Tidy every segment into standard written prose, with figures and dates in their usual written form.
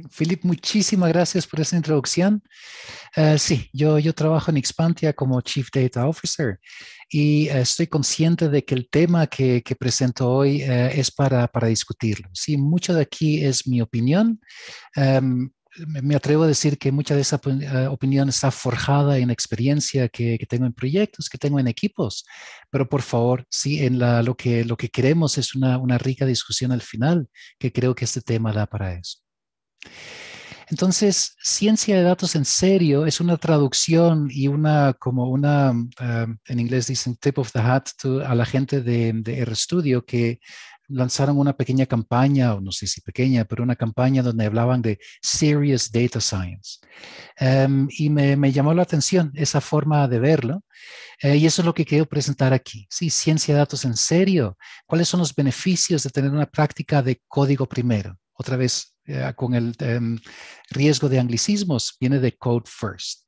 Philip, muchísimas gracias por esa introducción. Sí, yo trabajo en Expantia como Chief Data Officer y estoy consciente de que el tema que presento hoy es para discutirlo. Sí, mucho de aquí es mi opinión. Me atrevo a decir que mucha de esa opinión está forjada en experiencia que tengo en proyectos, que tengo en equipos, pero por favor, sí, lo que queremos es una rica discusión al final, que creo que este tema da para eso. Entonces, ciencia de datos en serio es una traducción y en inglés dicen tip of the hat a la gente de RStudio que lanzaron una pequeña campaña, o no sé si pequeña, pero una campaña donde hablaban de serious data science. Y me llamó la atención esa forma de verlo. Y eso es lo que quiero presentar aquí. Sí, ciencia de datos en serio. ¿Cuáles son los beneficios de tener una práctica de código primero? Otra vez, con el riesgo de anglicismos, viene de code first.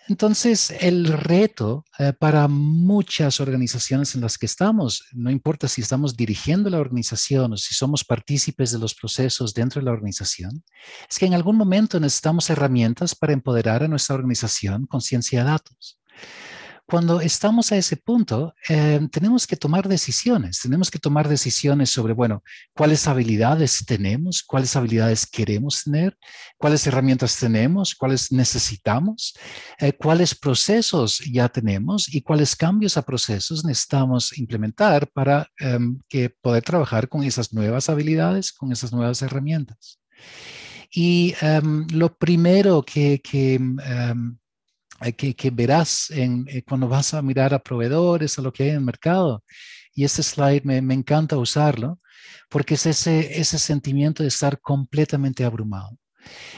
Entonces, el reto para muchas organizaciones en las que estamos, no importa si estamos dirigiendo la organización o si somos partícipes de los procesos dentro de la organización, es que en algún momento necesitamos herramientas para empoderar a nuestra organización con ciencia de datos. Cuando estamos a ese punto, tenemos que tomar decisiones sobre, bueno, cuáles habilidades tenemos, cuáles habilidades queremos tener, cuáles herramientas tenemos, cuáles necesitamos, cuáles procesos ya tenemos y cuáles cambios a procesos necesitamos implementar para que poder trabajar con esas nuevas habilidades, con esas nuevas herramientas. Y lo primero que verás cuando vas a mirar a proveedores, a lo que hay en el mercado. Y este slide me encanta usarlo porque es ese sentimiento de estar completamente abrumado.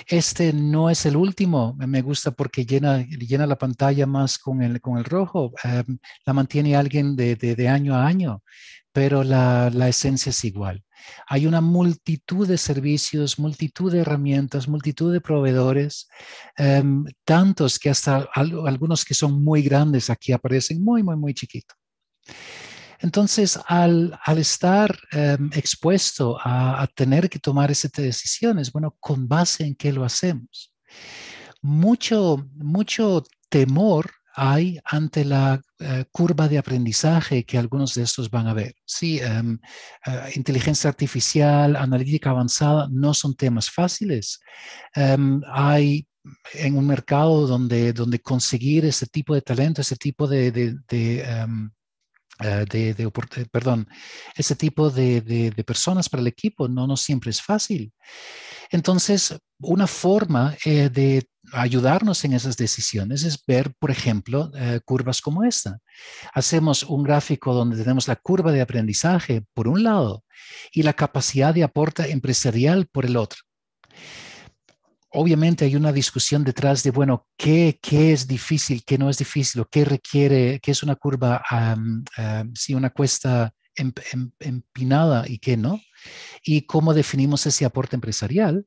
Este no es el último, me gusta porque llena la pantalla más con el rojo, la mantiene alguien de año a año, pero la esencia es igual. Hay una multitud de servicios, multitud de herramientas, multitud de proveedores, tantos que hasta algunos que son muy grandes aquí aparecen muy, muy, muy chiquitos. Entonces, al estar expuesto a tener que tomar ese tipo de decisiones, bueno, ¿con base en qué lo hacemos? Mucho temor hay ante la curva de aprendizaje que algunos de estos van a ver. Sí, inteligencia artificial, analítica avanzada, no son temas fáciles. Hay en un mercado donde conseguir ese tipo de talento, ese tipo perdón, ese tipo de personas para el equipo no siempre es fácil. Entonces, una forma de ayudarnos en esas decisiones es ver, por ejemplo, curvas como esta. Hacemos un gráfico donde tenemos la curva de aprendizaje por un lado y la capacidad de aporte empresarial por el otro. Obviamente hay una discusión detrás de, bueno, qué es difícil, qué no es difícil, o qué requiere, qué es una curva, sí, una cuesta empinada y qué no, y cómo definimos ese aporte empresarial.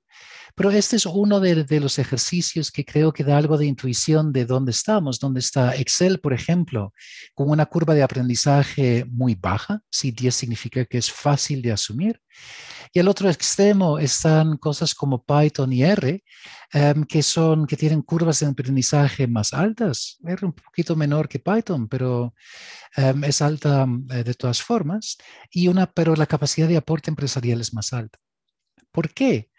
Pero este es uno de los ejercicios que creo que da algo de intuición de dónde estamos, dónde está Excel, por ejemplo, con una curva de aprendizaje muy baja, si 10 significa que es fácil de asumir. Y al otro extremo están cosas como Python y R, que tienen curvas de aprendizaje más altas. R un poquito menor que Python, pero es alta de todas formas, pero la capacidad de aporte empresarial es más alta. ¿Por qué?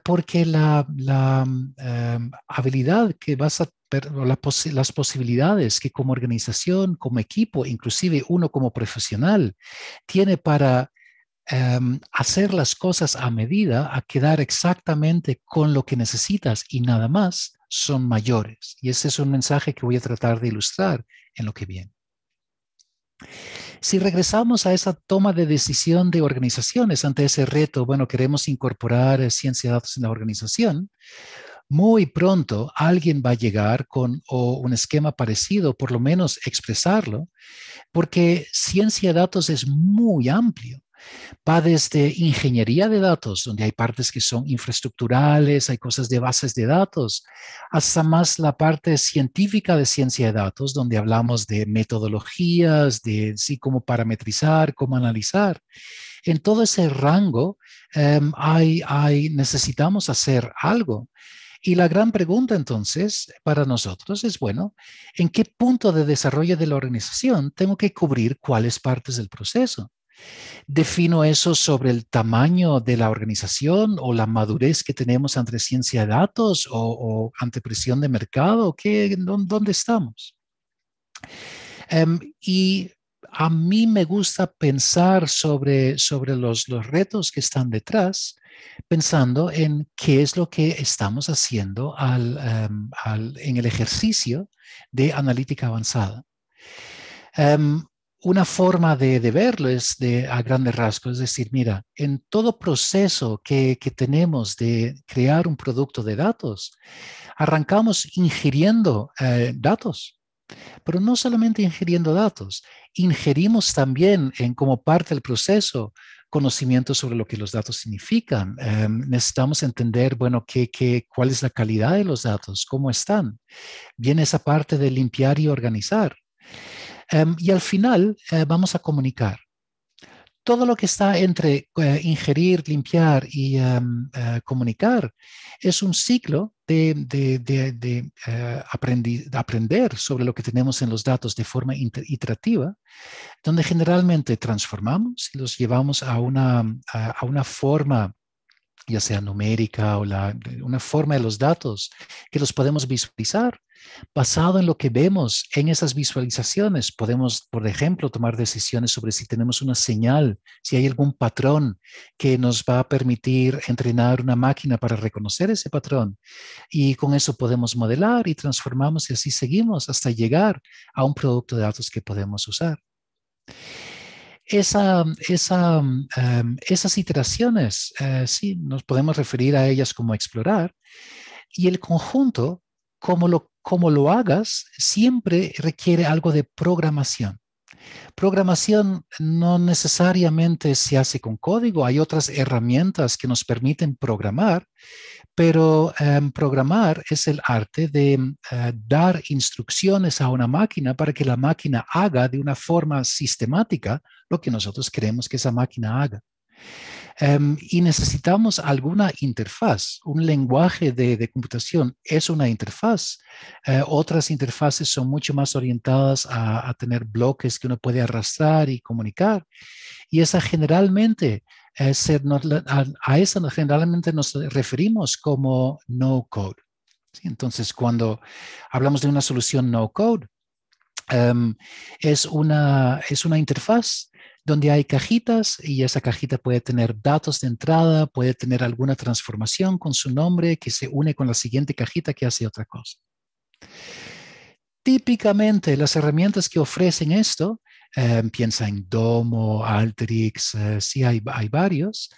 Porque la habilidad que vas a o las posibilidades que como organización, como equipo, inclusive uno como profesional, tiene para hacer las cosas a medida, a quedar exactamente con lo que necesitas y nada más, son mayores. Y ese es un mensaje que voy a tratar de ilustrar en lo que viene. Si regresamos a esa toma de decisión de organizaciones ante ese reto, bueno, queremos incorporar ciencia de datos en la organización, muy pronto alguien va a llegar con un esquema parecido, por lo menos expresarlo, porque ciencia de datos es muy amplio. Va desde ingeniería de datos, donde hay partes que son infraestructurales, hay cosas de bases de datos, hasta más la parte científica de ciencia de datos, donde hablamos de metodologías, de sí, cómo parametrizar, cómo analizar. En todo ese rango necesitamos hacer algo. Y la gran pregunta entonces para nosotros es, bueno, ¿en qué punto de desarrollo de la organización tengo que cubrir cuáles partes del proceso? ¿Defino eso sobre el tamaño de la organización o la madurez que tenemos ante ciencia de datos o ante presión de mercado? ¿Dónde estamos? Y a mí me gusta pensar sobre los retos que están detrás, pensando en qué es lo que estamos haciendo en el ejercicio de analítica avanzada. Um, una forma de verlo es a grandes rasgos, es decir, mira, en todo proceso que tenemos de crear un producto de datos, arrancamos ingiriendo datos. Pero no solamente ingiriendo datos, ingerimos también como parte del proceso conocimiento sobre lo que los datos significan. Necesitamos entender, bueno, cuál es la calidad de los datos, cómo están. Viene esa parte de limpiar y organizar. Y al final vamos a comunicar. Todo lo que está entre ingerir, limpiar y comunicar es un ciclo de aprender sobre lo que tenemos en los datos de forma iterativa, donde generalmente transformamos y los llevamos a una forma, ya sea numérica o una forma de los datos que los podemos visualizar. Basado en lo que vemos en esas visualizaciones, podemos, por ejemplo, tomar decisiones sobre si tenemos una señal, si hay algún patrón que nos va a permitir entrenar una máquina para reconocer ese patrón. Y con eso podemos modelar y transformamos y así seguimos hasta llegar a un producto de datos que podemos usar. Esas iteraciones, sí, nos podemos referir a ellas como explorar, y el conjunto, como lo hagas, siempre requiere algo de programación. Programación no necesariamente se hace con código, hay otras herramientas que nos permiten programar, pero programar es el arte de dar instrucciones a una máquina para que la máquina haga de una forma sistemática lo que nosotros queremos que esa máquina haga. Y necesitamos alguna interfaz. Un lenguaje de computación es una interfaz. Otras interfaces son mucho más orientadas a tener bloques que uno puede arrastrar y comunicar. Y esa generalmente, a esa generalmente nos referimos como no code. ¿Sí? Entonces, cuando hablamos de una solución no code, es una interfaz donde hay cajitas y esa cajita puede tener datos de entrada, puede tener alguna transformación con su nombre que se une con la siguiente cajita que hace otra cosa. Típicamente las herramientas que ofrecen esto, piensa en Domo, Alteryx, sí hay varios,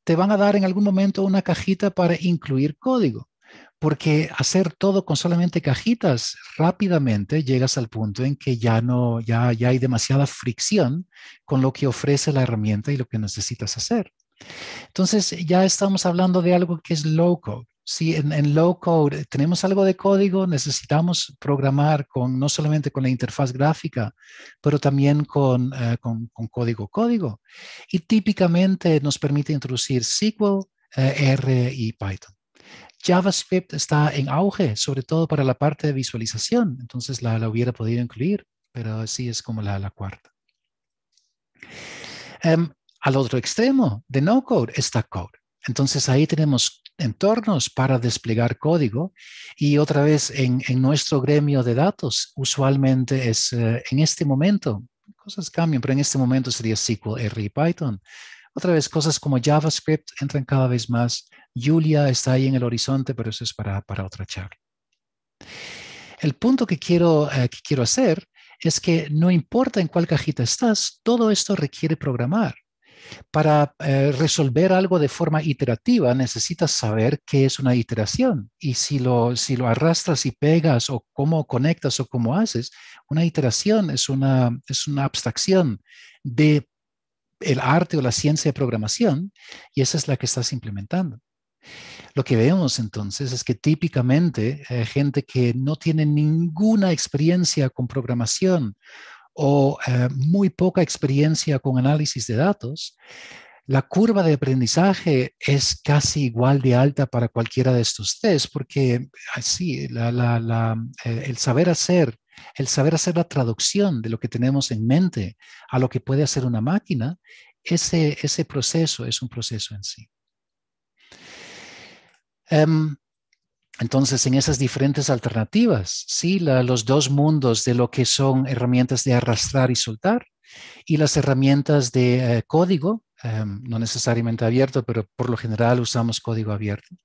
te van a dar en algún momento una cajita para incluir código. Porque hacer todo con solamente cajitas, rápidamente llegas al punto en que ya hay demasiada fricción con lo que ofrece la herramienta y lo que necesitas hacer. Entonces ya estamos hablando de algo que es low code. Si en low code tenemos algo de código, necesitamos programar no solamente con la interfaz gráfica, pero también con código. Y típicamente nos permite introducir SQL, R y Python. JavaScript está en auge, sobre todo para la parte de visualización, entonces la hubiera podido incluir, pero sí es como la cuarta. Al otro extremo de no code está code. Entonces ahí tenemos entornos para desplegar código y otra vez en nuestro gremio de datos usualmente es en este momento, cosas cambian, pero en este momento sería SQL, R y Python. Otra vez cosas como JavaScript entran cada vez más. Julia está ahí en el horizonte, pero eso es para otra charla. El punto que quiero hacer es que no importa en cuál cajita estás, todo esto requiere programar. Para resolver algo de forma iterativa, necesitas saber qué es una iteración. Y si lo arrastras y pegas o cómo conectas o cómo haces, una iteración es una abstracción de el arte o la ciencia de programación y esa es la que estás implementando. Lo que vemos entonces es que típicamente gente que no tiene ninguna experiencia con programación o muy poca experiencia con análisis de datos, La curva de aprendizaje es casi igual de alta para cualquiera de estos test, porque así el saber hacer la traducción de lo que tenemos en mente a lo que puede hacer una máquina, ese proceso es un proceso en sí. Entonces, en esas diferentes alternativas, sí, los dos mundos de lo que son herramientas de arrastrar y soltar y las herramientas de código, no necesariamente abierto, pero por lo general usamos código abierto,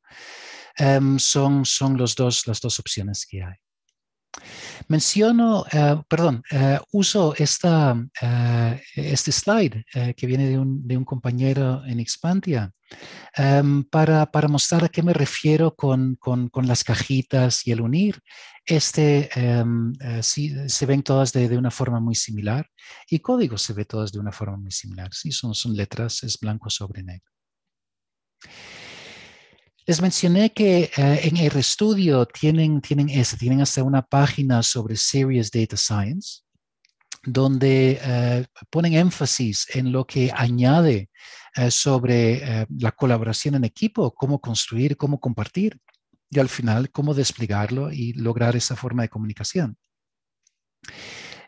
son las dos opciones que hay. Uso este slide que viene de un compañero en Expantia para mostrar a qué me refiero con las cajitas y el unir. Sí, se ven todas de una forma muy similar y código se ve todas de una forma muy similar. Sí, son letras, es blanco sobre negro. Les mencioné que en RStudio tienen hasta una página sobre Serious Data Science, donde ponen énfasis en lo que añade sobre la colaboración en equipo, cómo construir, cómo compartir y al final cómo desplegarlo y lograr esa forma de comunicación.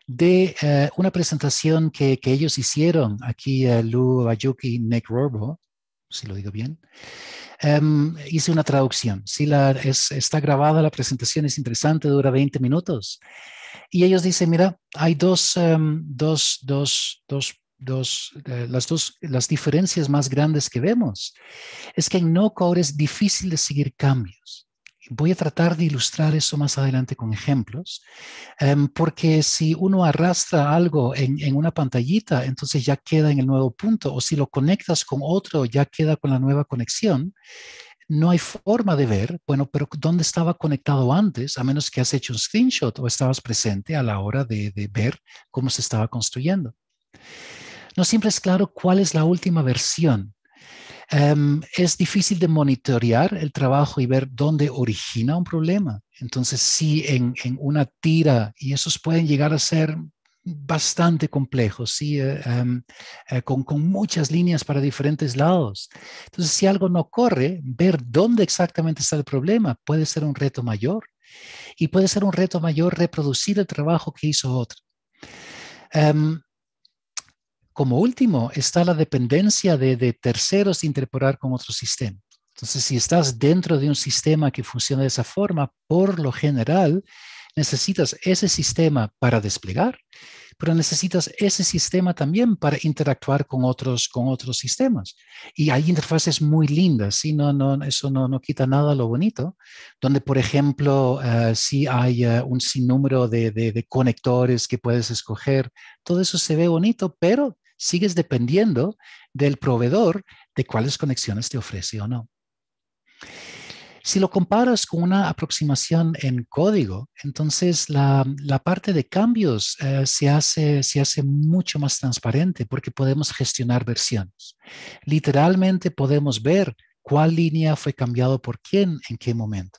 De una presentación que ellos hicieron aquí, Lou Bayuki y Nick Rorbo, si lo digo bien, hice una traducción. Sí, está grabada la presentación, es interesante, dura 20 minutos. Y ellos dicen, mira, hay las diferencias más grandes que vemos. Es que en no-code es difícil de seguir cambios. Voy a tratar de ilustrar eso más adelante con ejemplos, porque si uno arrastra algo en una pantallita, entonces ya queda en el nuevo punto, o si lo conectas con otro, ya queda con la nueva conexión. No hay forma de ver, bueno, pero ¿dónde estaba conectado antes? A menos que has hecho un screenshot o estabas presente a la hora de ver cómo se estaba construyendo. No siempre es claro cuál es la última versión. Es difícil de monitorear el trabajo y ver dónde origina un problema. Entonces, sí, en una tira, y esos pueden llegar a ser bastante complejos, ¿sí? Con muchas líneas para diferentes lados. Entonces, si algo no corre, ver dónde exactamente está el problema puede ser un reto mayor. Y puede ser un reto mayor reproducir el trabajo que hizo otro. Como último, está la dependencia de terceros de interactuar con otro sistema. Entonces, si estás dentro de un sistema que funciona de esa forma, por lo general, necesitas ese sistema para desplegar, pero necesitas ese sistema también para interactuar con otros sistemas. Y hay interfaces muy lindas, ¿sí? Eso no quita nada lo bonito, donde, por ejemplo, sí hay un sinnúmero de conectores que puedes escoger. Todo eso se ve bonito, pero sigues dependiendo del proveedor de cuáles conexiones te ofrece o no. Si lo comparas con una aproximación en código, entonces la parte de cambios se hace mucho más transparente porque podemos gestionar versiones. Literalmente podemos ver cuál línea fue cambiado por quién en qué momento.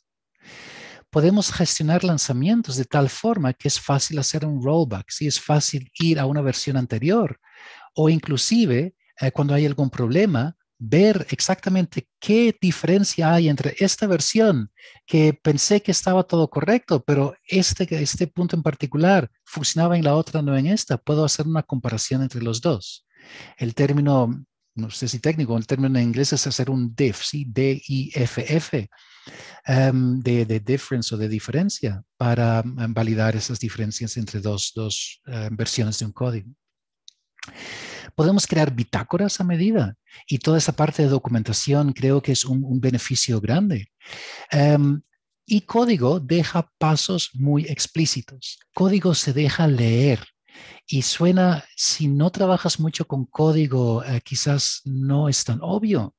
Podemos gestionar lanzamientos de tal forma que es fácil hacer un rollback, si es fácil ir a una versión anterior o inclusive cuando hay algún problema, ver exactamente qué diferencia hay entre esta versión que pensé que estaba todo correcto, pero este punto en particular funcionaba en la otra, no en esta. Puedo hacer una comparación entre los dos. El término, no sé si técnico, el término en inglés es hacer un diff, ¿sí? D-I-F-F, de difference o de diferencia para validar esas diferencias entre dos versiones de un código. Podemos crear bitácoras a medida y toda esa parte de documentación creo que es un beneficio grande. Y código deja pasos muy explícitos. Código se deja leer y suena, si no trabajas mucho con código, quizás no es tan obvio,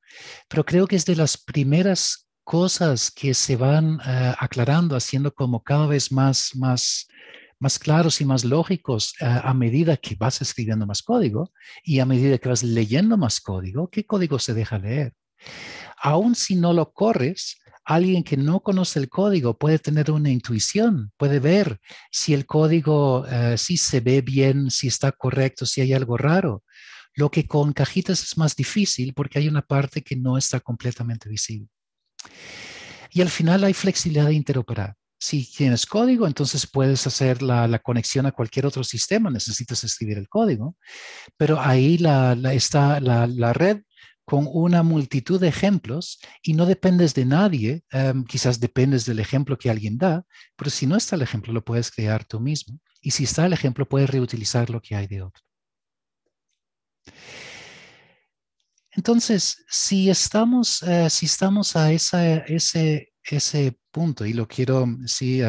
pero creo que es de las primeras cosas que se van aclarando, haciendo como cada vez más claros y más lógicos a medida que vas escribiendo más código y a medida que vas leyendo más código, ¿qué código se deja leer? Aún si no lo corres, alguien que no conoce el código puede tener una intuición, puede ver si el código si se ve bien, si está correcto, si hay algo raro. Lo que con cajitas es más difícil porque hay una parte que no está completamente visible. Y al final hay flexibilidad de interoperar. Si tienes código, entonces puedes hacer la conexión a cualquier otro sistema, necesitas escribir el código, pero ahí está la red con una multitud de ejemplos y no dependes de nadie, quizás dependes del ejemplo que alguien da, pero si no está el ejemplo, lo puedes crear tú mismo. Y si está el ejemplo, puedes reutilizar lo que hay de otro. Entonces, si estamos a ese punto, y lo quiero, sí,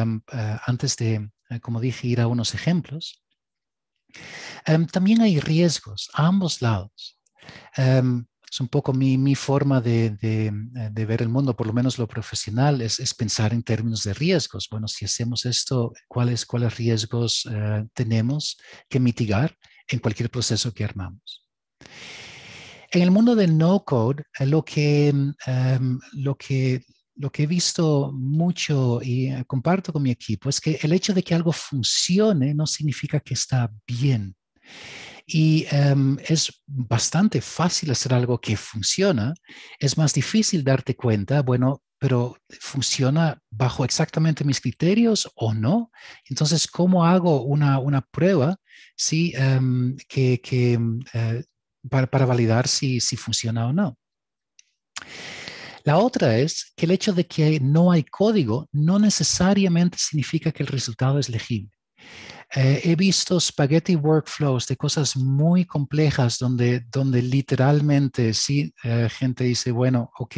antes de, como dije, ir a unos ejemplos, también hay riesgos a ambos lados. Es un poco mi forma de ver el mundo, por lo menos lo profesional, es pensar en términos de riesgos. Bueno, si hacemos esto, ¿cuáles riesgos tenemos que mitigar en cualquier proceso que armamos? En el mundo del no-code, lo que he visto mucho y comparto con mi equipo es que el hecho de que algo funcione no significa que está bien. Y es bastante fácil hacer algo que funciona. Es más difícil darte cuenta, bueno, pero ¿funciona bajo exactamente mis criterios o no? Entonces, ¿cómo hago una prueba sí, para validar si funciona o no? La otra es que el hecho de que no hay código no necesariamente significa que el resultado es legible. He visto spaghetti workflows de cosas muy complejas donde literalmente sí, gente dice, bueno, ok,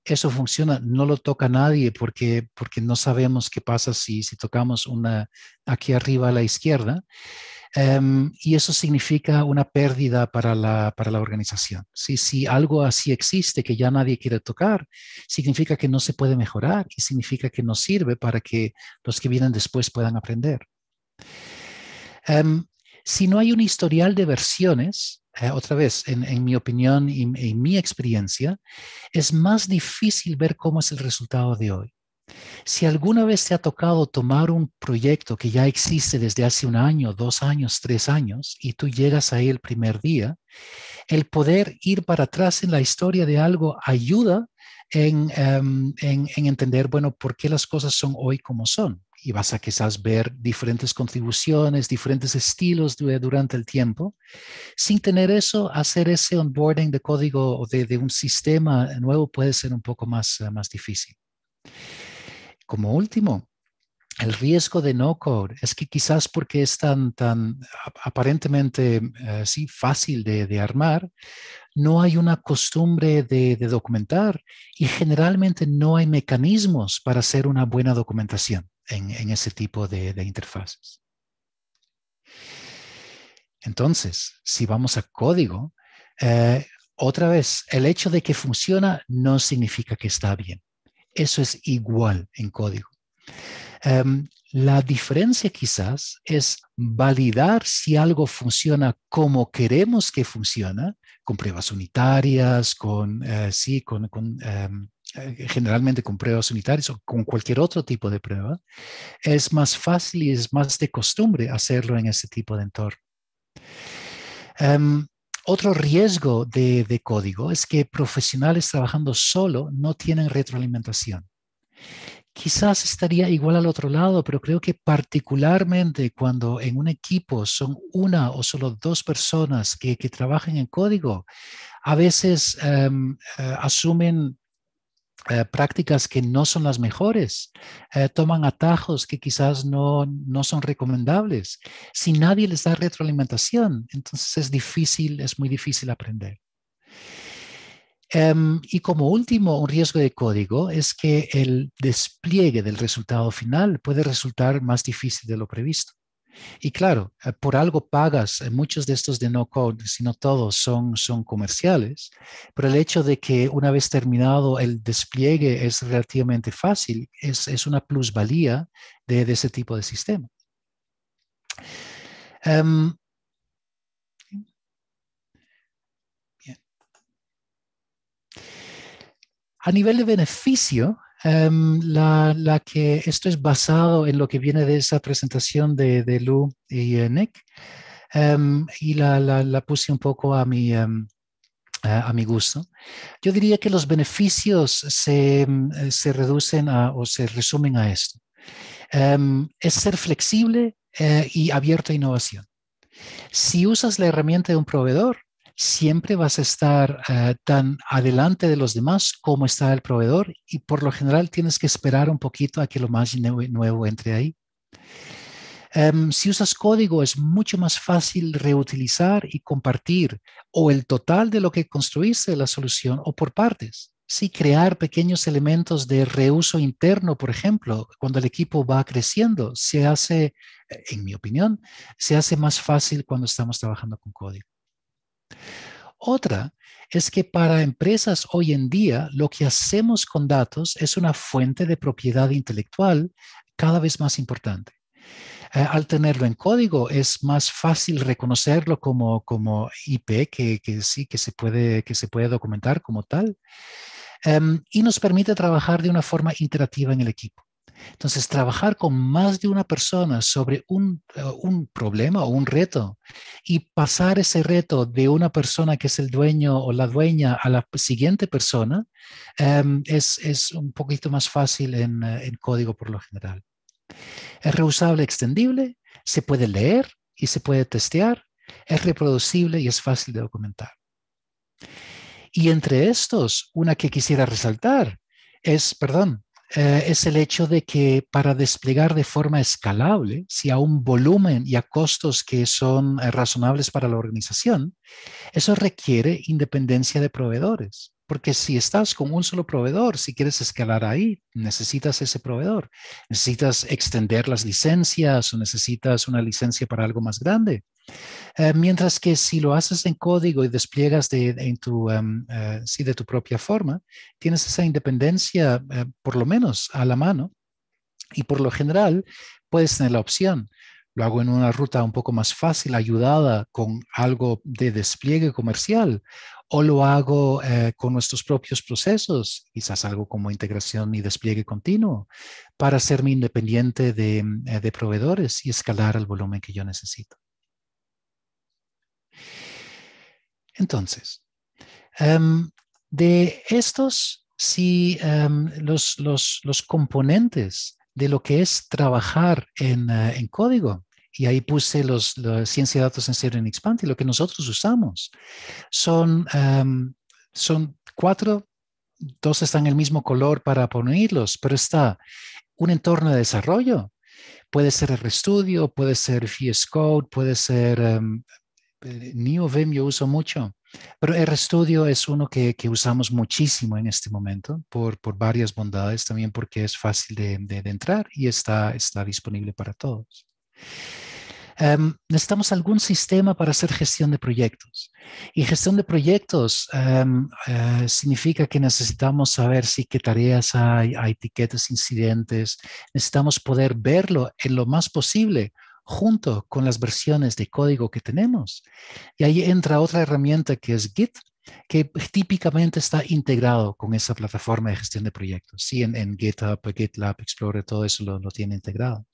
eso funciona, no lo toca nadie porque no sabemos qué pasa si tocamos una aquí arriba a la izquierda. Y eso significa una pérdida para la organización. Si algo así existe que ya nadie quiere tocar, significa que no se puede mejorar y significa que no sirve para que los que vienen después puedan aprender. Si no hay un historial de versiones, otra vez, en mi opinión y en mi experiencia, es más difícil ver cómo es el resultado de hoy. Si alguna vez te ha tocado tomar un proyecto que ya existe desde hace 1 año, 2 años, 3 años, y tú llegas ahí el primer día, el poder ir para atrás en la historia de algo ayuda en entender, bueno, por qué las cosas son hoy como son. Y vas a quizás ver diferentes contribuciones, diferentes estilos durante el tiempo. Sin tener eso, hacer ese onboarding de código o de un sistema nuevo puede ser un poco más difícil. Como último, el riesgo de no code es que quizás porque es tan aparentemente sí, fácil de armar, no hay una costumbre de documentar y generalmente no hay mecanismos para hacer una buena documentación en ese tipo de interfaces. Entonces, si vamos a código, otra vez, el hecho de que funciona no significa que está bien. Eso es igual en código. La diferencia quizás es validar si algo funciona como queremos que funciona, con pruebas unitarias, generalmente con pruebas unitarias o con cualquier otro tipo de prueba. Es más fácil y es más de costumbre hacerlo en ese tipo de entorno. Otro riesgo de código es que profesionales trabajando solo no tienen retroalimentación. Quizás estaría igual al otro lado, pero creo que particularmente cuando en un equipo son una o solo dos personas que trabajan en código, a veces asumen prácticas que no son las mejores, toman atajos que quizás no son recomendables. Si nadie les da retroalimentación, entonces es muy difícil aprender. Y como último, un riesgo de código es que el despliegue del resultado final puede resultar más difícil de lo previsto. Y claro, por algo pagas, muchos de estos de no code, si no todos, son comerciales, pero el hecho de que una vez terminado el despliegue es relativamente fácil, es una plusvalía de ese tipo de sistema. A nivel de beneficio, esto es basado en lo que viene de esa presentación de Lou y Nick. y la puse un poco a mi gusto. Yo diría que los beneficios se reducen o se resumen a esto. Es ser flexible y abierto a innovación. Si usas la herramienta de un proveedor, siempre vas a estar tan adelante de los demás como está el proveedor y por lo general tienes que esperar un poquito a que lo más nuevo entre ahí. Si usas código, es mucho más fácil reutilizar y compartir o el total de lo que construiste la solución o por partes. Sí, crear pequeños elementos de reuso interno, por ejemplo, cuando el equipo va creciendo, se hace, en mi opinión, se hace más fácil cuando estamos trabajando con código. Otra es que para empresas hoy en día, lo que hacemos con datos es una fuente de propiedad intelectual cada vez más importante. Al tenerlo en código es más fácil reconocerlo como IP que sí, que se puede documentar como tal, y nos permite trabajar de una forma interactiva en el equipo. Entonces, trabajar con más de una persona sobre un problema o un reto y pasar ese reto de una persona que es el dueño o la dueña a la siguiente persona es un poquito más fácil en código por lo general. Es reusable, extendible, se puede leer y se puede testear, es reproducible y es fácil de documentar. Y entre estos, una que quisiera resaltar es el hecho de que para desplegar de forma escalable, si a un volumen y a costos que son razonables para la organización, eso requiere independencia de proveedores. Porque si estás con un solo proveedor, si quieres escalar ahí, necesitas ese proveedor. Necesitas extender las licencias o necesitas una licencia para algo más grande. Mientras que si lo haces en código y despliegas de tu propia forma, tienes esa independencia por lo menos a la mano y por lo general puedes tener la opción. Lo hago en una ruta un poco más fácil, ayudada con algo de despliegue comercial, o lo hago con nuestros propios procesos, quizás algo como integración y despliegue continuo, para hacerme independiente de proveedores y escalar el volumen que yo necesito. Entonces, de estos, si los componentes de lo que es trabajar en código, y ahí puse la ciencia de datos en serio en Expanti, lo que nosotros usamos, son cuatro, dos están en el mismo color para ponerlos, pero está un entorno de desarrollo, puede ser RStudio, puede ser VS Code, puede ser NeoVim yo uso mucho, pero RStudio es uno que usamos muchísimo en este momento por varias bondades, también porque es fácil de entrar y está disponible para todos. Necesitamos algún sistema para hacer gestión de proyectos. Y gestión de proyectos significa que necesitamos saber si qué tareas hay etiquetas, incidentes. Necesitamos poder verlo en lo más posible junto con las versiones de código que tenemos. Y ahí entra otra herramienta que es Git, que típicamente está integrado con esa plataforma de gestión de proyectos. Sí, en GitHub, GitLab, Explorer, todo eso lo tiene integrado.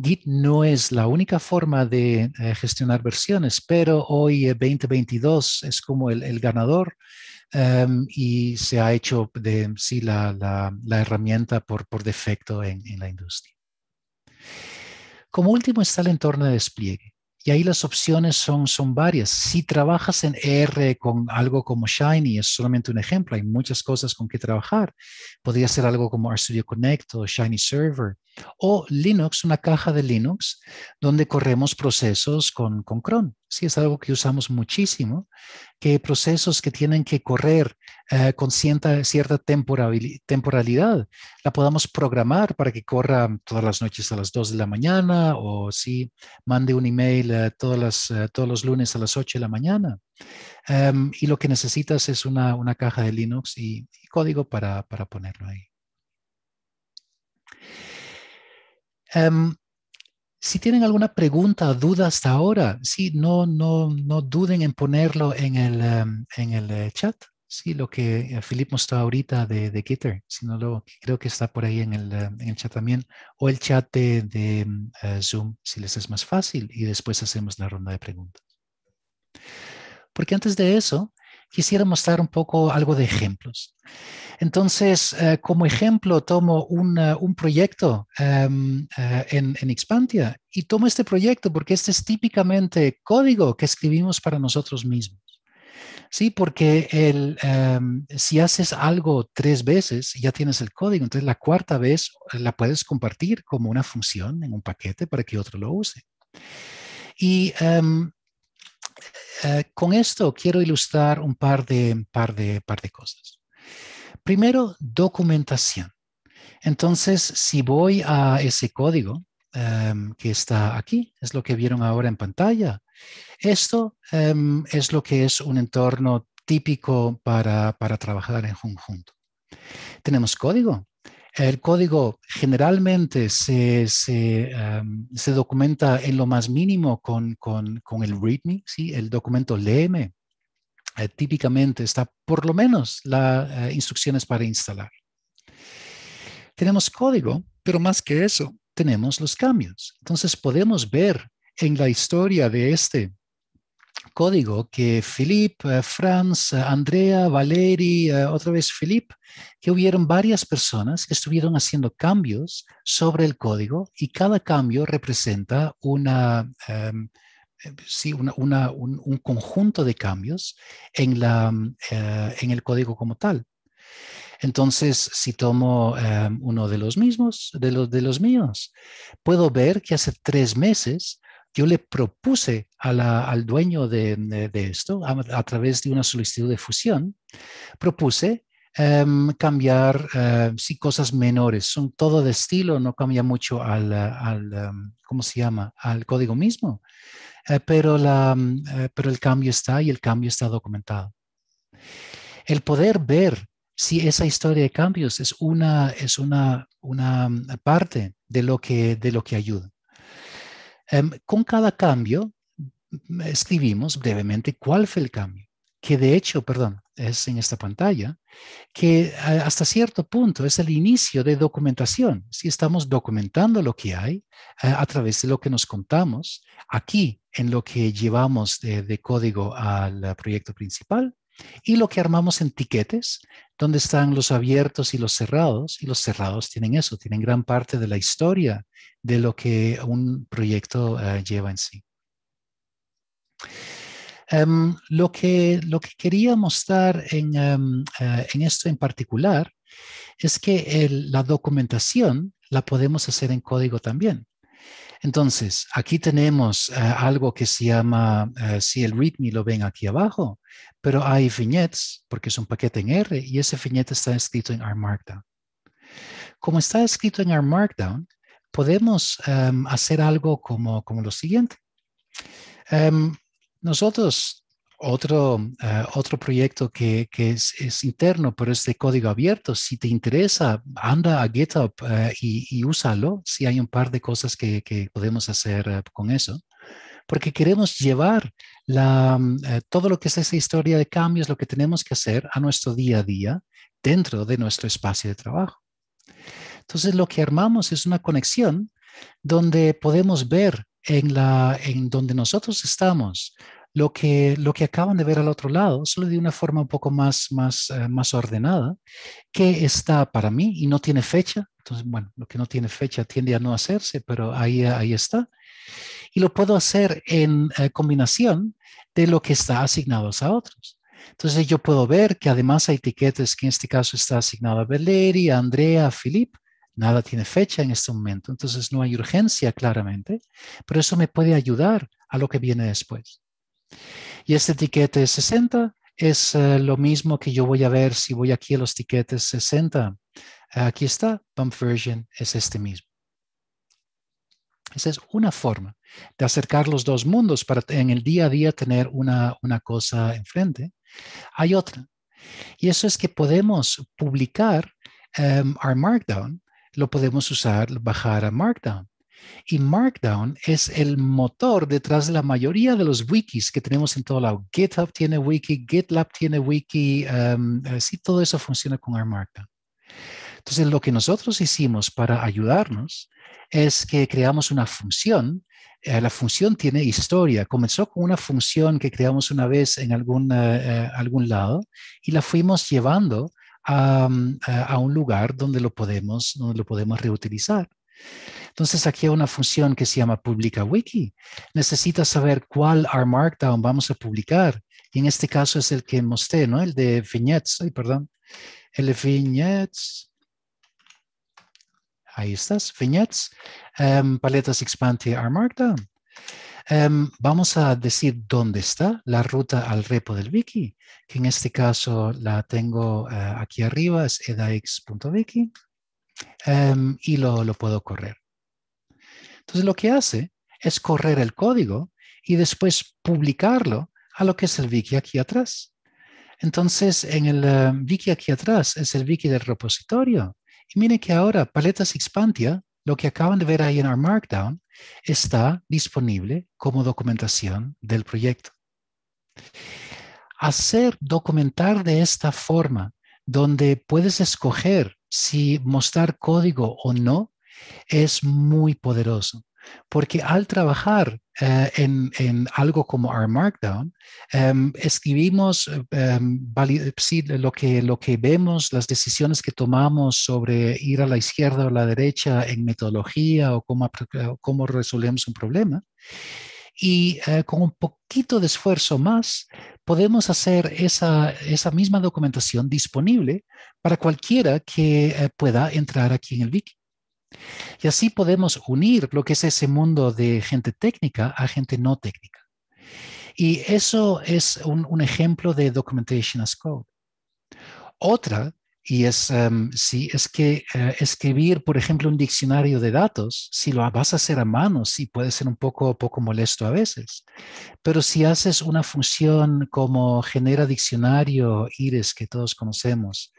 Git no es la única forma de gestionar versiones, pero hoy 2022 es como el ganador y se ha hecho de sí la herramienta por defecto en la industria. Como último está el entorno de despliegue. Y ahí las opciones son varias. Si trabajas en R con algo como Shiny, es solamente un ejemplo, hay muchas cosas con que trabajar. Podría ser algo como RStudio Connect o Shiny Server. O Linux, una caja de Linux, donde corremos procesos con cron. Sí, es algo que usamos muchísimo, que procesos que tienen que correr con cierta temporalidad, la podamos programar para que corra todas las noches a las 2 de la mañana o si mande un email todos los lunes a las 8 de la mañana. Y lo que necesitas es una caja de Linux y código para ponerlo ahí. Si tienen alguna pregunta o duda hasta ahora, sí, no duden en ponerlo en el chat. Sí, lo que Philip mostró ahorita de Gitter, si no lo, creo que está por ahí en el chat también, o el chat de Zoom, si les es más fácil, y después hacemos la ronda de preguntas. Porque antes de eso, quisiera mostrar un poco algo de ejemplos. Entonces, como ejemplo, tomo un proyecto en Expantia y tomo este proyecto porque este es típicamente código que escribimos para nosotros mismos. Sí, porque si haces algo 3 veces, ya tienes el código. Entonces, la cuarta vez la puedes compartir como una función en un paquete para que otro lo use. Y con esto quiero ilustrar un par de cosas. Primero, documentación. Entonces, si voy a ese código que está aquí, es lo que vieron ahora en pantalla. Esto es lo que es un entorno típico para trabajar en conjunto. Tenemos código. El código generalmente se documenta en lo más mínimo con el README, ¿sí? El documento LM. Típicamente está por lo menos las instrucciones para instalar. Tenemos código, pero más que eso, tenemos los cambios. Entonces podemos ver en la historia de este código que Philippe, Franz, Andrea, Valeri, otra vez Philippe, que hubieron varias personas que estuvieron haciendo cambios sobre el código y cada cambio representa sí, un conjunto de cambios en el código como tal. Entonces, si tomo uno de los mismos, de los míos, puedo ver que hace 3 meses yo le propuse al dueño de esto, a través de una solicitud de fusión, propuse cambiar sí, cosas menores. Son todo de estilo, no cambia mucho ¿cómo se llama? Al código mismo. Pero el cambio está y el cambio está documentado. El poder ver si esa historia de cambios es una parte de lo que ayuda. Con cada cambio, escribimos brevemente cuál fue el cambio, que de hecho, perdón, es en esta pantalla, que hasta cierto punto es el inicio de documentación. Si estamos documentando lo que hay a través de lo que nos contamos aquí en lo que llevamos de código al proyecto principal y lo que armamos en tiquetes, donde están los abiertos y los cerrados tienen eso, tienen gran parte de la historia de lo que un proyecto lleva en sí. Lo que quería mostrar en esto en particular es que la documentación la podemos hacer en código también. Entonces, aquí tenemos algo que se llama, si el README lo ven aquí abajo, pero hay vignettes, porque es un paquete en R, y ese vignette está escrito en R Markdown. Como está escrito en R Markdown, podemos hacer algo como lo siguiente. Nosotros, otro proyecto que es interno, pero es de código abierto. Si te interesa, anda a GitHub y úsalo. Si hay un par de cosas que podemos hacer con eso. Porque queremos llevar todo lo que es esa historia de cambios, lo que tenemos que hacer a nuestro día a día dentro de nuestro espacio de trabajo. Entonces, lo que armamos es una conexión donde podemos ver en donde nosotros estamos lo que acaban de ver al otro lado, solo de una forma un poco más ordenada, que está para mí y no tiene fecha. Entonces, bueno, lo que no tiene fecha tiende a no hacerse, pero ahí está. Y lo puedo hacer en combinación de lo que está asignado a otros. Entonces yo puedo ver que además hay etiquetas que en este caso está asignado a Valeri, a Andrea, a Philippe. Nada tiene fecha en este momento, entonces no hay urgencia claramente, pero eso me puede ayudar a lo que viene después. Y este etiquete 60 es lo mismo que yo voy a ver si voy aquí a los etiquetes 60. Aquí está, bump version es este mismo. Esa es una forma de acercar los dos mundos para en el día a día tener una cosa enfrente. Hay otra, y eso es que podemos publicar our Markdown, lo podemos usar, bajar a Markdown. Y Markdown es el motor detrás de la mayoría de los wikis que tenemos en todo lado. GitHub tiene wiki, GitLab tiene wiki, sí, todo eso funciona con R Markdown. Entonces, lo que nosotros hicimos para ayudarnos es que creamos una función. La función tiene historia. Comenzó con una función que creamos una vez en algún lado y la fuimos llevando a un lugar donde lo podemos reutilizar. Entonces, aquí hay una función que se llama publica wiki. Necesita saber cuál R Markdown vamos a publicar. Y en este caso es el que mostré, ¿no? El de vignettes. Ay, perdón. El de vignettes. Ahí estás, vignettes, paletas Expantia R Markdown. Vamos a decir dónde está la ruta al repo del wiki, que en este caso la tengo aquí arriba, es edX.wiki, y lo puedo correr. Entonces lo que hace es correr el código y después publicarlo a lo que es el wiki aquí atrás. Entonces en el wiki aquí atrás es el wiki del repositorio. Y miren que ahora Paletas Expantia, lo que acaban de ver ahí en R Markdown, está disponible como documentación del proyecto. Documentar de esta forma, donde puedes escoger si mostrar código o no, es muy poderoso. Porque al trabajar en algo como R Markdown, escribimos sí, lo que vemos, las decisiones que tomamos sobre ir a la izquierda o a la derecha en metodología o cómo resolvemos un problema. Y con un poquito de esfuerzo más, podemos hacer esa misma documentación disponible para cualquiera que pueda entrar aquí en el wiki. Y así podemos unir lo que es ese mundo de gente técnica a gente no técnica. Y eso es un ejemplo de documentation as code. Otra, y sí, es que escribir, por ejemplo, un diccionario de datos, si lo vas a hacer a mano, sí puede ser un poco molesto a veces. Pero si haces una función como genera diccionario iris que todos conocemos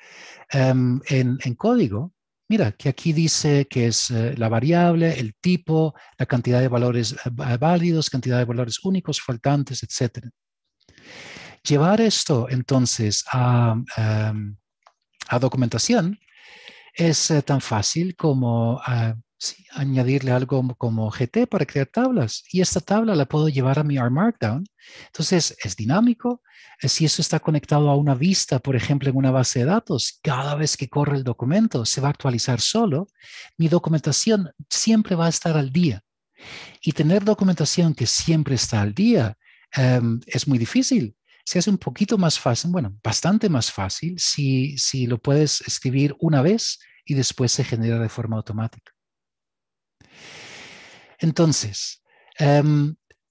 en código, mira, que aquí dice que es la variable, el tipo, la cantidad de valores válidos, cantidad de valores únicos, faltantes, etc. Llevar esto entonces a documentación es tan fácil como sí, añadirle algo como GT para crear tablas. Y esta tabla la puedo llevar a mi R Markdown. Entonces, es dinámico. Si eso está conectado a una vista, por ejemplo, en una base de datos, cada vez que corre el documento se va a actualizar solo. Mi documentación siempre va a estar al día. Y tener documentación que siempre está al día es muy difícil. Se hace un poquito más fácil, bueno, bastante más fácil si lo puedes escribir una vez y después se genera de forma automática. Entonces,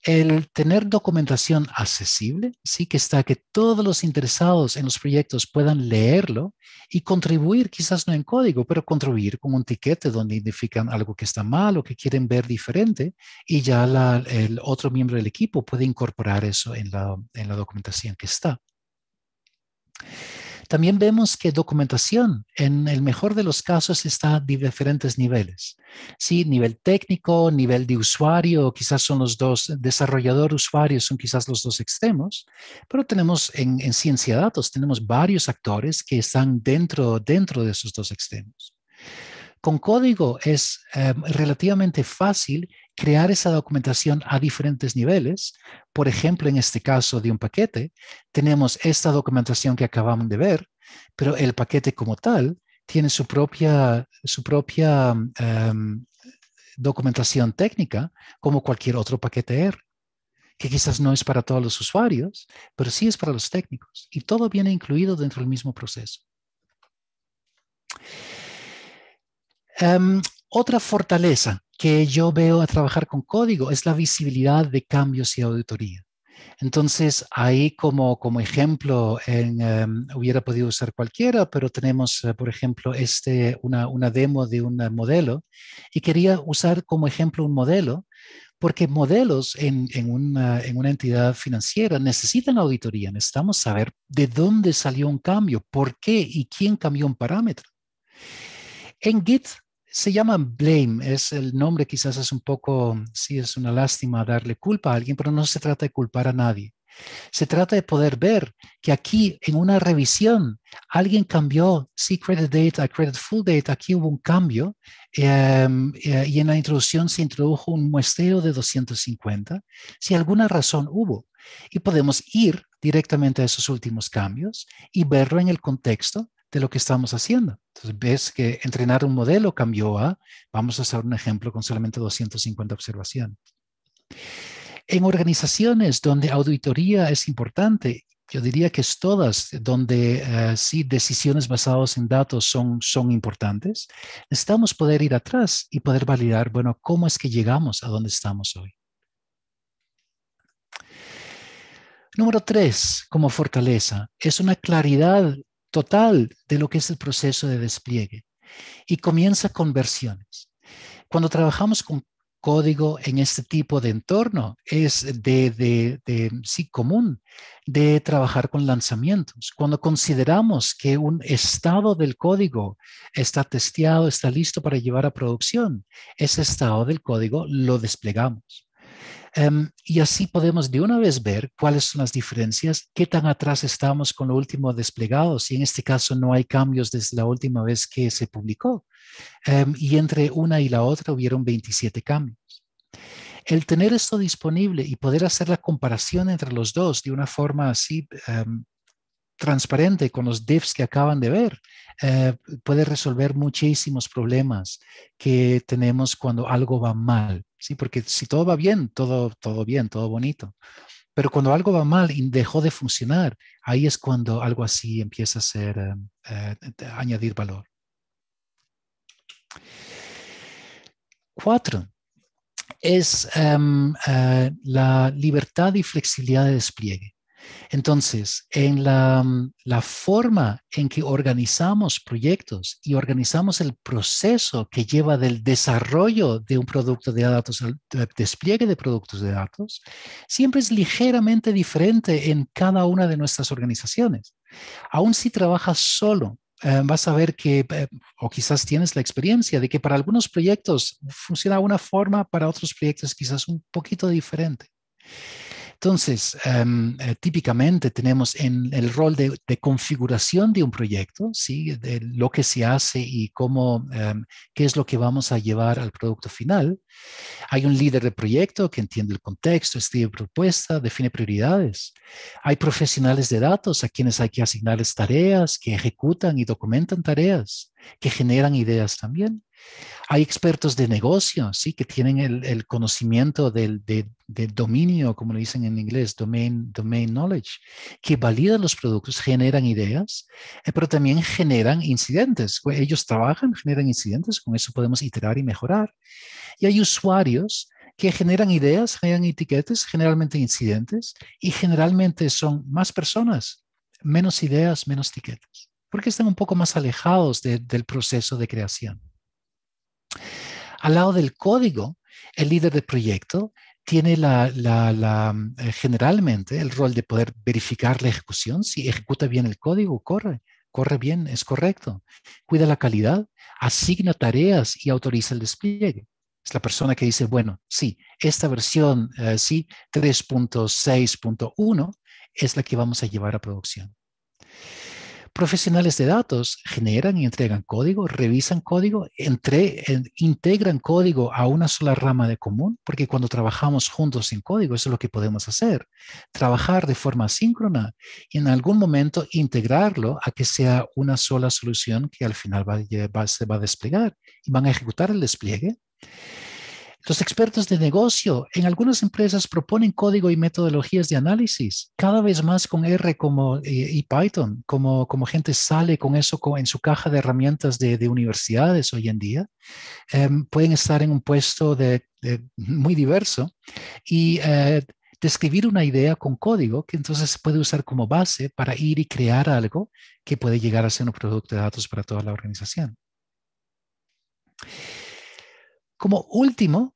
el tener documentación accesible, sí que está que todos los interesados en los proyectos puedan leerlo y contribuir, quizás no en código, pero contribuir con un tiquete donde identifican algo que está mal o que quieren ver diferente y ya el otro miembro del equipo puede incorporar eso en la documentación que está. También vemos que documentación, en el mejor de los casos, está de diferentes niveles. Sí, nivel técnico, nivel de usuario, quizás son los dos, desarrollador-usuario son quizás los dos extremos, pero tenemos en ciencia de datos, tenemos varios actores que están dentro de esos dos extremos. Con código es relativamente fácil crear esa documentación a diferentes niveles. Por ejemplo, en este caso de un paquete, tenemos esta documentación que acabamos de ver, pero el paquete como tal tiene su propia documentación técnica como cualquier otro paquete R, que quizás no es para todos los usuarios, pero sí es para los técnicos. Y todo viene incluido dentro del mismo proceso. Otra fortaleza que yo veo a trabajar con código es la visibilidad de cambios y auditoría. Entonces, ahí como ejemplo, hubiera podido usar cualquiera, pero tenemos, por ejemplo, una demo de un modelo y quería usar como ejemplo un modelo porque modelos en una entidad financiera necesitan auditoría. Necesitamos saber de dónde salió un cambio, por qué y quién cambió un parámetro. En Git Se llama blame, es el nombre, quizás es un poco, sí, es una lástima darle culpa a alguien, pero no se trata de culpar a nadie. Se trata de poder ver que aquí en una revisión alguien cambió, sí, credit date a credit full date, aquí hubo un cambio y en la introducción se introdujo un muestreo de 250, si alguna razón hubo. Y podemos ir directamente a esos últimos cambios y verlo en el contexto de lo que estamos haciendo. Entonces ves que entrenar un modelo cambió a, vamos a hacer un ejemplo con solamente 250 observaciones. En organizaciones donde auditoría es importante, yo diría que es todas, donde sí decisiones basadas en datos son importantes, necesitamos poder ir atrás y poder validar, bueno, cómo es que llegamos a donde estamos hoy. Número 3, como fortaleza, es una claridad total de lo que es el proceso de despliegue y comienza con versiones. Cuando trabajamos con código en este tipo de entorno, es sí común de trabajar con lanzamientos. Cuando consideramos que un estado del código está testeado, está listo para llevar a producción, ese estado del código lo desplegamos. Y así podemos de una vez ver cuáles son las diferencias, qué tan atrás estamos con lo último desplegado, si en este caso no hay cambios desde la última vez que se publicó. Y entre una y la otra hubieron 27 cambios. El tener esto disponible y poder hacer la comparación entre los dos de una forma así transparente con los diffs que acaban de ver, puede resolver muchísimos problemas que tenemos cuando algo va mal. ¿Sí? Porque si todo va bien, todo bien, todo bonito. Pero cuando algo va mal y dejó de funcionar, ahí es cuando algo así empieza a ser, añadir valor. 4 es la libertad y flexibilidad de despliegue. Entonces, en la forma en que organizamos proyectos y organizamos el proceso que lleva del desarrollo de un producto de datos al despliegue de productos de datos, siempre es ligeramente diferente en cada una de nuestras organizaciones. Aún si trabajas solo, vas a ver que, o quizás tienes la experiencia de que para algunos proyectos funciona de una forma, para otros proyectos quizás un poquito diferente. Entonces, típicamente tenemos en el rol de configuración de un proyecto, ¿sí? De lo que se hace y cómo, qué es lo que vamos a llevar al producto final. Hay un líder de proyecto que entiende el contexto, escribe propuesta, define prioridades. Hay profesionales de datos a quienes hay que asignarles tareas, que ejecutan y documentan tareas, que generan ideas también. Hay expertos de negocio, sí, que tienen el conocimiento del dominio, como lo dicen en inglés, domain knowledge, que validan los productos, generan ideas, pero también generan incidentes. Ellos trabajan, generan incidentes, con eso podemos iterar y mejorar. Y hay usuarios que generan ideas, generan etiquetas, generalmente incidentes, y generalmente son más personas, menos ideas, menos etiquetas, porque están un poco más alejados del proceso de creación. Al lado del código, el líder de proyecto tiene generalmente el rol de poder verificar la ejecución. Si ejecuta bien el código, corre bien, es correcto. Cuida la calidad, asigna tareas y autoriza el despliegue. Es la persona que dice, bueno, sí, esta versión, sí, 3.6.1 es la que vamos a llevar a producción. Profesionales de datos generan y entregan código, revisan código, integran código a una sola rama de común, porque cuando trabajamos juntos en código, eso es lo que podemos hacer. Trabajar de forma síncrona y en algún momento integrarlo a que sea una sola solución que al final se va a desplegar y van a ejecutar el despliegue. Los expertos de negocio en algunas empresas proponen código y metodologías de análisis, cada vez más con R y Python, como gente sale con eso en su caja de herramientas de universidades hoy en día. Pueden estar en un puesto muy diverso y describir una idea con código que entonces se puede usar como base para ir y crear algo que puede llegar a ser un producto de datos para toda la organización. Como último,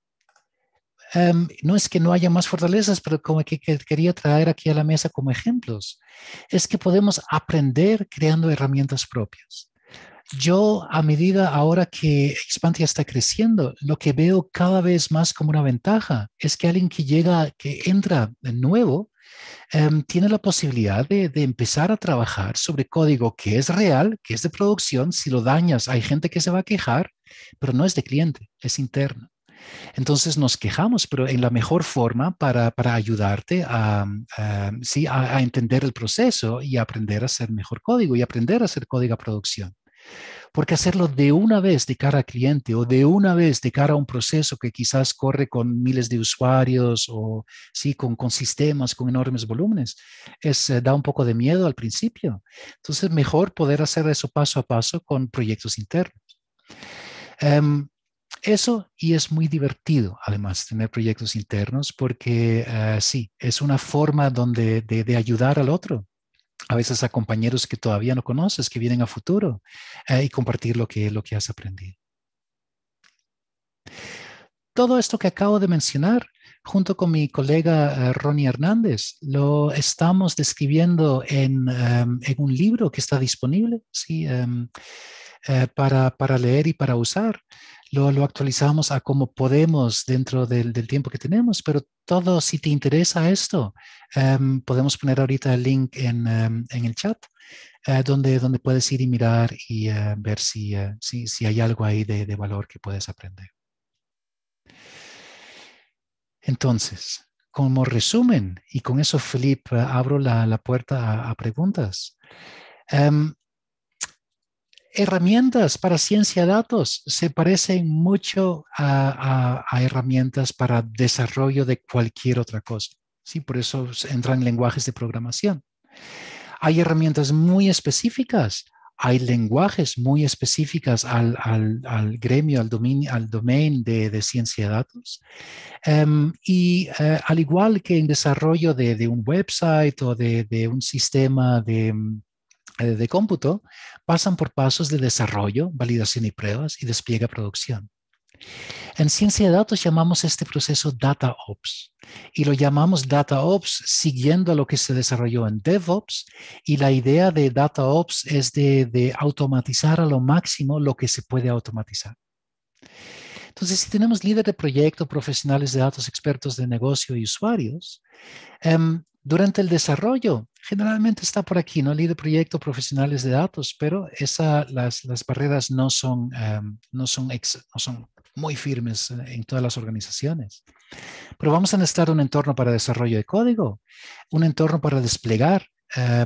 no es que no haya más fortalezas, pero como que quería traer aquí a la mesa como ejemplos, es que podemos aprender creando herramientas propias. Yo, a medida ahora que Expantia está creciendo, lo que veo cada vez más como una ventaja es que alguien que llega, que entra de nuevo, tiene la posibilidad de empezar a trabajar sobre código que es real, que es de producción. Si lo dañas, hay gente que se va a quejar, pero no es de cliente, es interno. Entonces nos quejamos, pero en la mejor forma para ayudarte sí, a entender el proceso y aprender a hacer mejor código y aprender a hacer código a producción. Porque hacerlo de una vez de cara al cliente o de una vez de cara a un proceso que quizás corre con miles de usuarios o sí, con sistemas, con enormes volúmenes, da un poco de miedo al principio. Entonces, mejor poder hacer eso paso a paso con proyectos internos. Um, Eso y es muy divertido, además, tener proyectos internos porque sí, es una forma de ayudar al otro, a veces a compañeros que todavía no conoces, que vienen a futuro, y compartir lo que has aprendido. Todo esto que acabo de mencionar, junto con mi colega Ronnie Hernández, lo estamos describiendo en un libro que está disponible, ¿sí? Para leer y para usar. Lo actualizamos a como podemos dentro del tiempo que tenemos, pero todo, si te interesa esto, podemos poner ahorita el link en el chat, donde puedes ir y mirar y ver si hay algo ahí de valor que puedes aprender. Entonces, como resumen, y con eso, Felipe, abro la puerta a preguntas. Um, Herramientas para ciencia de datos se parecen mucho a herramientas para desarrollo de cualquier otra cosa. Sí, por eso entran lenguajes de programación. Hay herramientas muy específicas, hay lenguajes muy específicas al gremio, al domain de ciencia de datos. Al igual que en desarrollo de un website o de un sistema de cómputo, pasan por pasos de desarrollo, validación y pruebas y despliegue a producción. En ciencia de datos llamamos este proceso Data Ops y lo llamamos Data Ops siguiendo a lo que se desarrolló en DevOps, y la idea de Data Ops es de automatizar a lo máximo lo que se puede automatizar. Entonces, si tenemos líderes de proyecto, profesionales de datos, expertos de negocio y usuarios, durante el desarrollo, generalmente está por aquí, ¿no? Líder de proyecto, profesionales de datos, pero las barreras no son muy firmes en todas las organizaciones. Pero vamos a necesitar un entorno para desarrollo de código, un entorno para desplegar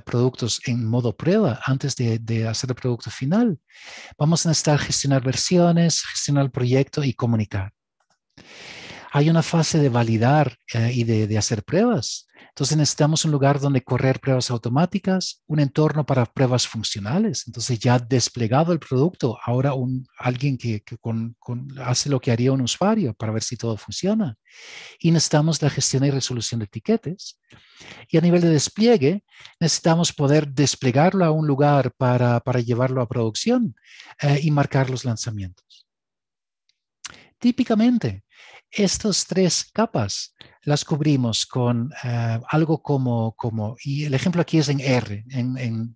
productos en modo prueba antes de hacer el producto final. Vamos a necesitar gestionar versiones, gestionar el proyecto y comunicar. Hay una fase de validar y de hacer pruebas. Entonces necesitamos un lugar donde correr pruebas automáticas, un entorno para pruebas funcionales. Entonces ya desplegado el producto, ahora alguien que hace lo que haría un usuario para ver si todo funciona. Y necesitamos la gestión y resolución de etiquetes. Y a nivel de despliegue, necesitamos poder desplegarlo a un lugar para llevarlo a producción y marcar los lanzamientos. Típicamente, estas tres capas las cubrimos con algo y el ejemplo aquí es en R.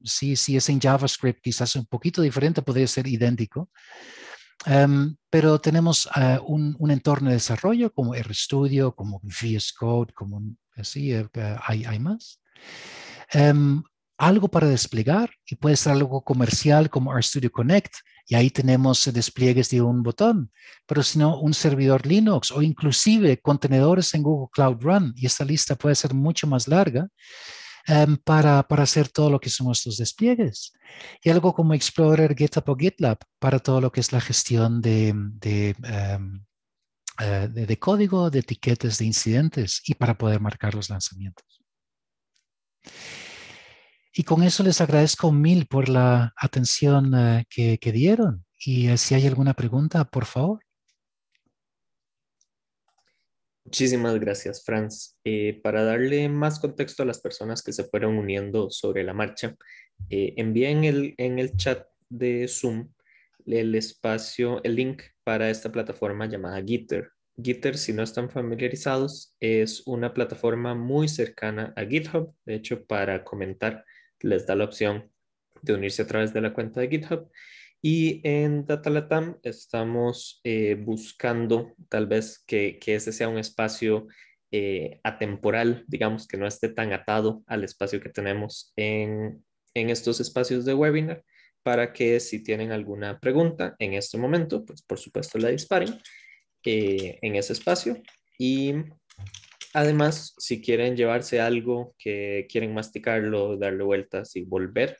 Si es en JavaScript, quizás un poquito diferente, podría ser idéntico. Pero tenemos un entorno de desarrollo como RStudio, como VS Code, como así, hay más. Algo para desplegar, y puede ser algo comercial como RStudio Connect, y ahí tenemos despliegues de un botón, pero si no, un servidor Linux o inclusive contenedores en Google Cloud Run, y esta lista puede ser mucho más larga para hacer todo lo que son estos despliegues. Y algo como Explorer, GitHub o GitLab para todo lo que es la gestión de código, de etiquetas, de incidentes y para poder marcar los lanzamientos. Y con eso les agradezco mil por la atención que dieron. Y si hay alguna pregunta, por favor. Muchísimas gracias, Franz. Para darle más contexto a las personas que se fueron uniendo sobre la marcha, envié en el chat de Zoom el link para esta plataforma llamada Gitter. Gitter, si no están familiarizados, es una plataforma muy cercana a GitHub. De hecho, para comentar, les da la opción de unirse a través de la cuenta de GitHub. Y en Data Latam estamos buscando tal vez que ese sea un espacio atemporal, digamos, que no esté tan atado al espacio que tenemos en estos espacios de webinar, para que si tienen alguna pregunta en este momento, pues por supuesto la disparen en ese espacio. Y además, si quieren llevarse algo que quieren masticarlo, darle vueltas y volver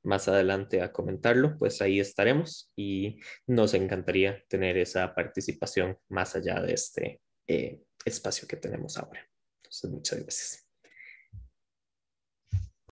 más adelante a comentarlo, pues ahí estaremos y nos encantaría tener esa participación más allá de este espacio que tenemos ahora. Entonces, muchas gracias.